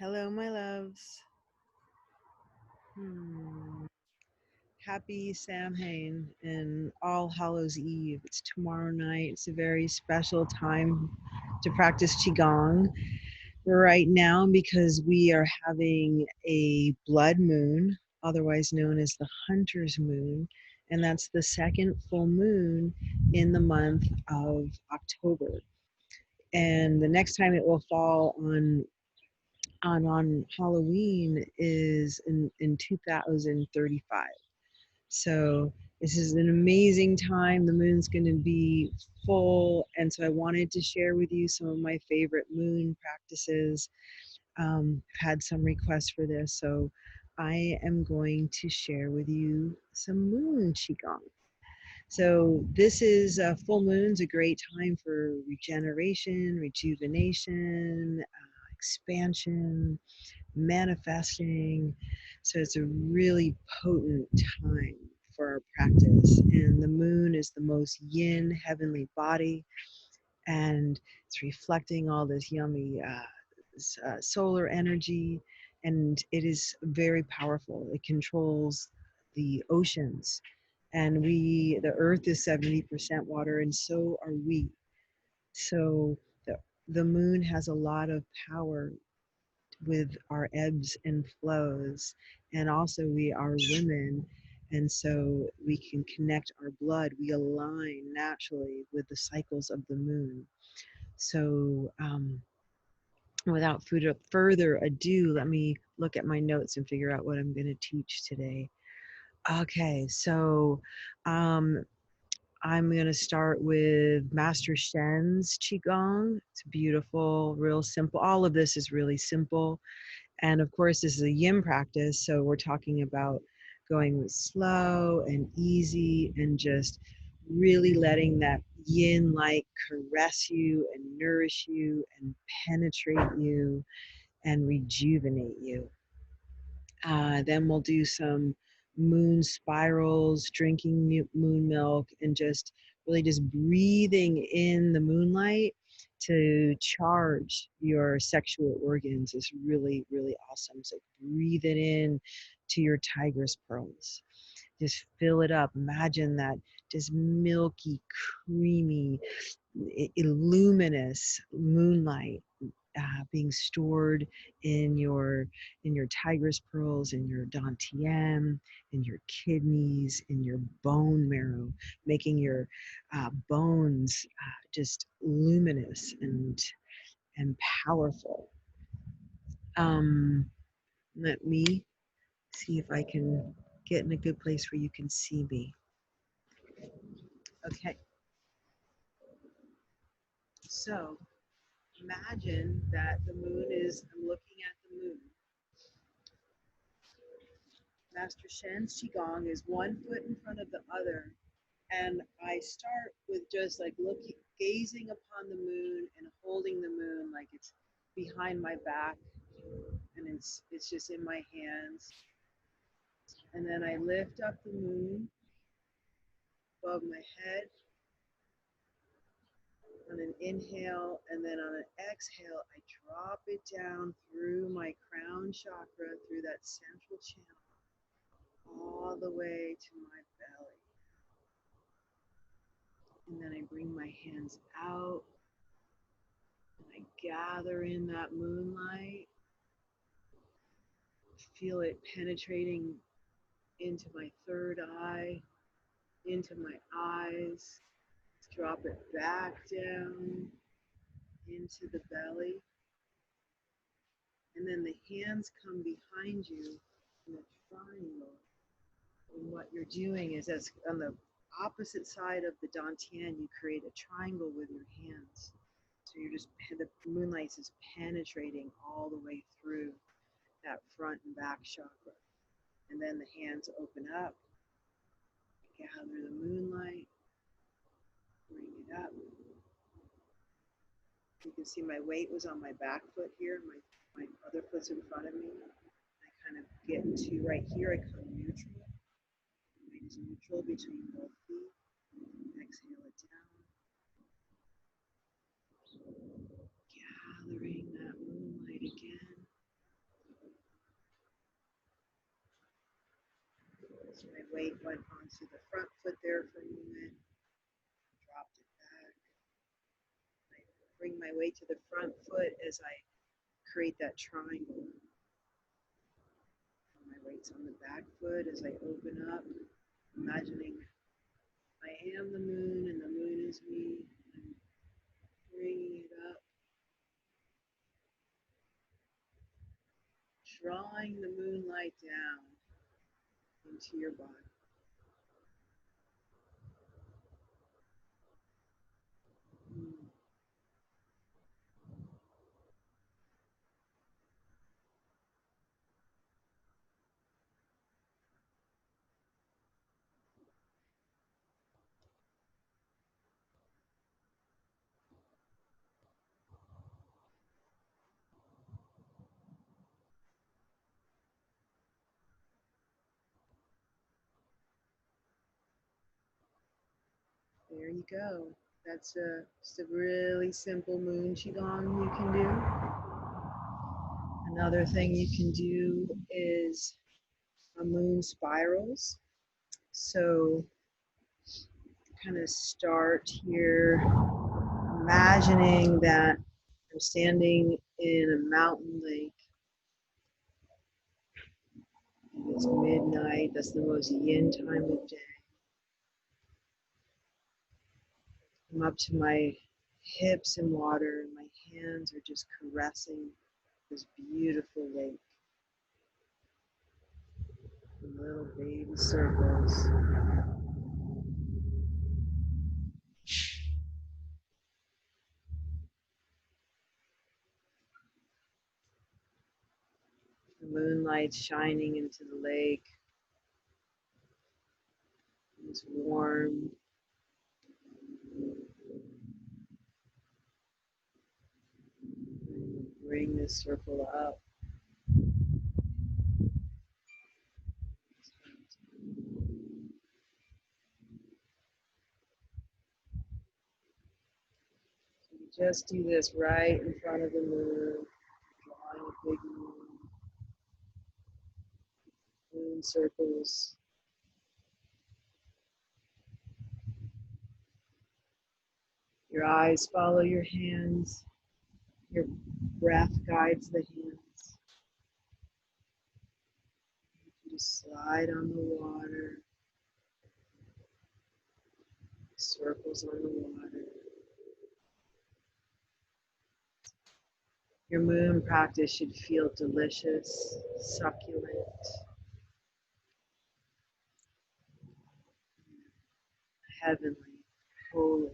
Hello, my loves. Hmm. Happy Samhain and All Hallows Eve. It's tomorrow night. It's a very special time to practice qigong right now because we are having a blood moon, otherwise known as the hunter's moon, and that's the second full moon in the month of October. And the next time it will fall on Halloween is in 2035. So this is an amazing time. The moon's going to be full, and so I wanted to share with you some of my favorite moon practices. I've had some requests for this, so I am going to share with you some moon qigong. So this is full moon's a great time for regeneration, rejuvenation, expansion, manifesting. So it's a really potent time for our practice. And the moon is the most yin heavenly body, and it's reflecting all this yummy solar energy, and it is very powerful. It controls the oceans, and the earth is 70% water, and so are we. So the moon has a lot of power with our ebbs and flows, and also we are women, and so we can connect our blood. We align naturally with the cycles of the moon. So without further ado, let me look at my notes and figure out what I'm going to teach today. Okay, so um, I'm going to start with Master Shen's Qigong. It's beautiful, real simple. All of this is really simple. And of course, this is a yin practice, so we're talking about going slow and easy and just really letting that yin light caress you and nourish you and penetrate you and rejuvenate you. Then we'll do some moon spirals, drinking moon milk, and just really just breathing in the moonlight to charge your sexual organs is really, really awesome. So breathe it in to your tiger's pearls. Just fill it up. Imagine that just milky, creamy, luminous moonlight being stored in your tiger's pearls, in your dantian, in your kidneys, in your bone marrow, making your bones just luminous and powerful. Let me see if I can get in a good place where you can see me. Okay, so imagine that the moon is, I'm looking at the moon. Master Shen's Qigong is one foot in front of the other, and I start with just like looking, gazing upon the moon and holding the moon like it's behind my back, and it's just in my hands. And then I lift up the moon above my head on an inhale, and then on an exhale, I drop it down through my crown chakra, through that central channel, all the way to my belly. And then I bring my hands out and I gather in that moonlight, feel it penetrating into my third eye, into my eyes, drop it back down into the belly. And then the hands come behind you in a triangle. And what you're doing is, as on the opposite side of the dantian, you create a triangle with your hands. So you're just, the moonlight is penetrating all the way through that front and back chakra. And then the hands open up, gather the moonlight, bring it up. You can see my weight was on my back foot here, my other foot's in front of me. I kind of get into right here, I come neutral. Weight is neutral between both feet. Exhale it down. Gathering that moonlight again. My weight went onto the front foot there for a moment, dropped it back. I bring my weight to the front foot as I create that triangle. My weight's on the back foot as I open up, imagining I am the moon and the moon is me. I'm bringing it up, drawing the moonlight down into your body. There you go. That's just a really simple moon qigong you can do. Another thing you can do is a moon spirals. So kind of start here, imagining that I'm standing in a mountain lake. It's midnight. That's the most yin time of day. I'm up to my hips in water. My hands are just caressing this beautiful lake. In little baby circles. The moonlight shining into the lake. It's warm. Bring this circle up. So you just do this right in front of the moon, drawing a big moon circles. Your eyes follow your hands. Your breath guides the hands. You just slide on the water. Circles on the water. Your moon practice should feel delicious, succulent, heavenly, holy.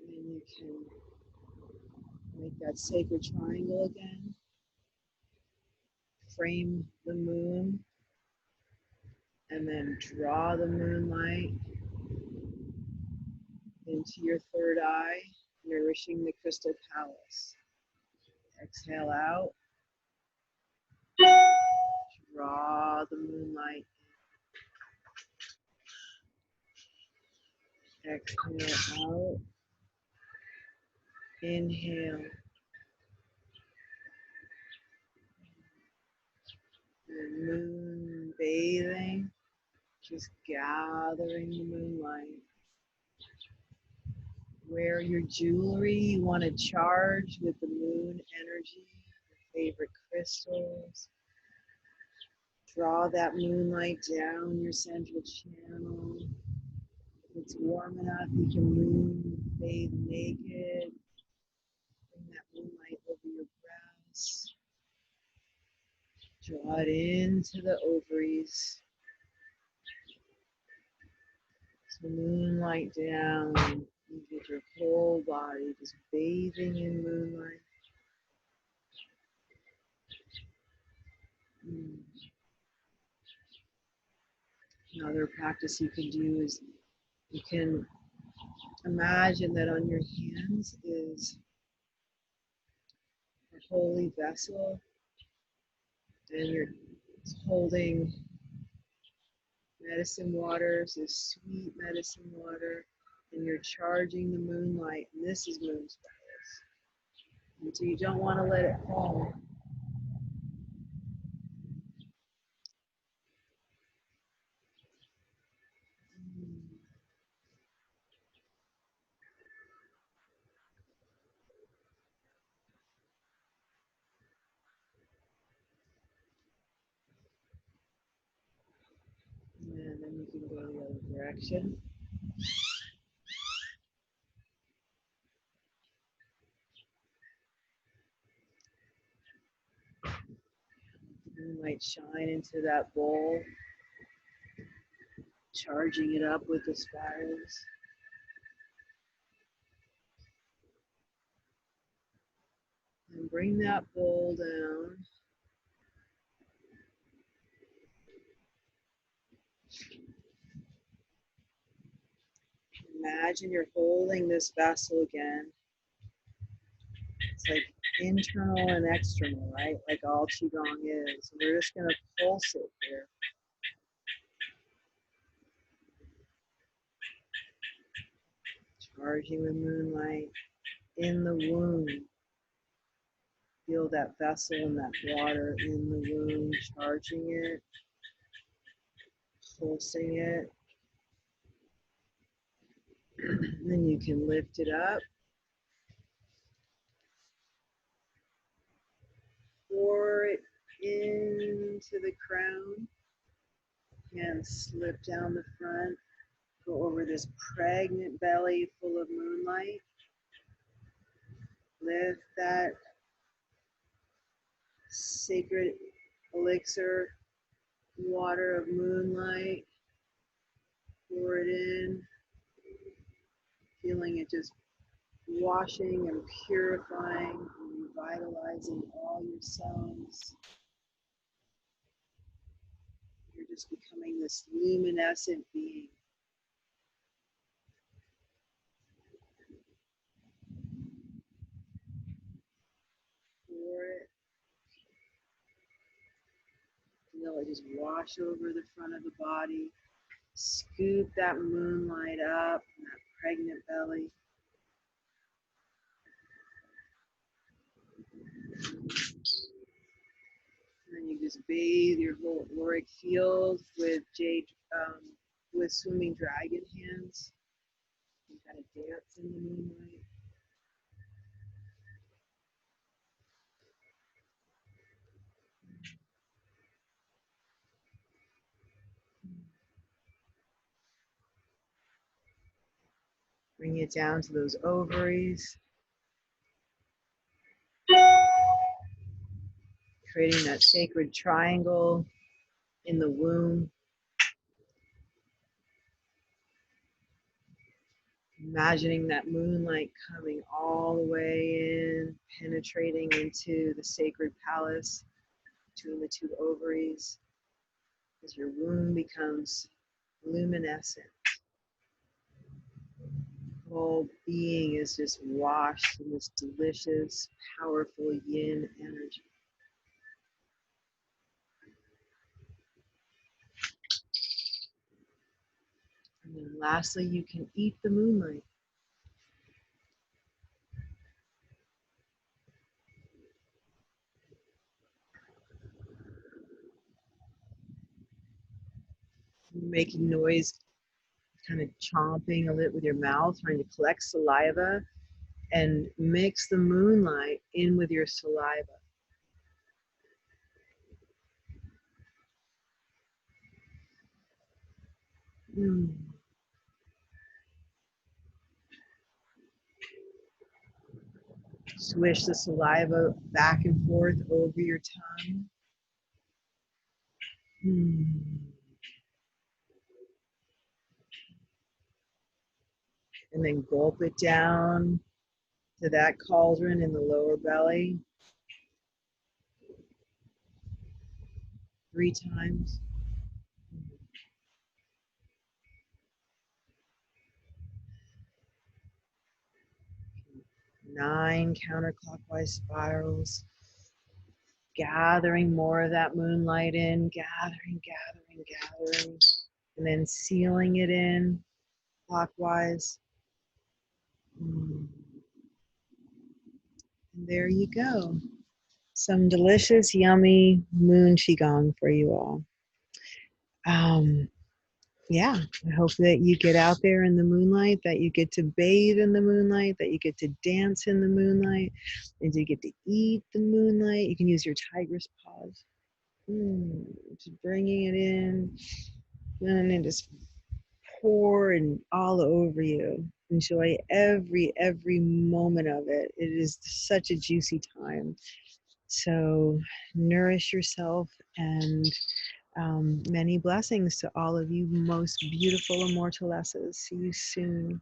And you can make that sacred triangle again. Frame the moon and then draw the moonlight into your third eye, nourishing the crystal palace. Exhale out, draw the moonlight. Exhale out, inhale, and moon bathing, just gathering the moonlight. Wear your jewelry you want to charge with the moon energy, your favorite crystals. Draw that moonlight down your central channel. If it's warm enough, you can moon bathe naked. Bring that moonlight over your breast. Draw it into the ovaries. So moonlight down. You get your whole body just bathing in moonlight. Another practice you can do is you can imagine that on your hands is a holy vessel, and you're holding medicine water, so sweet medicine water, and you're charging the moonlight, and this is moon spells. And so you don't want to let it fall. And then you can go the other direction. Moonlight shine into that bowl, charging it up with the spirals. And bring that bowl down. Imagine you're holding this vessel again. It's like internal and external, right? Like all qigong is. And we're just going to pulse it here. Charging the moonlight in the womb. Feel that vessel and that water in the womb, charging it, pulsing it. And then you can lift it up. Pour it into the crown. And slip down the front. Go over this pregnant belly full of moonlight. Lift that sacred elixir water of moonlight. Pour it in. Feeling it just washing and purifying and revitalizing all your cells. You're just becoming this luminescent being. Pour it. Feel it just wash over the front of the body. Scoop that moonlight up in that pregnant belly. And then you just bathe your whole auric field with jade, with swimming dragon hands. You kind of dance in the moonlight. Bring it down to those ovaries. Creating that sacred triangle in the womb. Imagining that moonlight coming all the way in, penetrating into the sacred palace between the two ovaries as your womb becomes luminescent. The whole being is just washed in this delicious, powerful yin energy. And then lastly, you can eat the moonlight. You're making noise, kind of chomping a bit with your mouth, trying to collect saliva and mix the moonlight in with your saliva. Swish the saliva back and forth over your tongue. And then gulp it down to that cauldron in the lower belly 3 times. 9 counterclockwise spirals, gathering more of that moonlight in, gathering, and then sealing it in clockwise. And there you go. Some delicious, yummy moon qigong for you all. Yeah, I hope that you get out there in the moonlight, that you get to bathe in the moonlight, that you get to dance in the moonlight, and you get to eat the moonlight. You can use your tiger's paws. Just bringing it in, and then just pour and all over you. Enjoy every moment of it. It is such a juicy time. So nourish yourself, and many blessings to all of you most beautiful immortalesses. See you soon.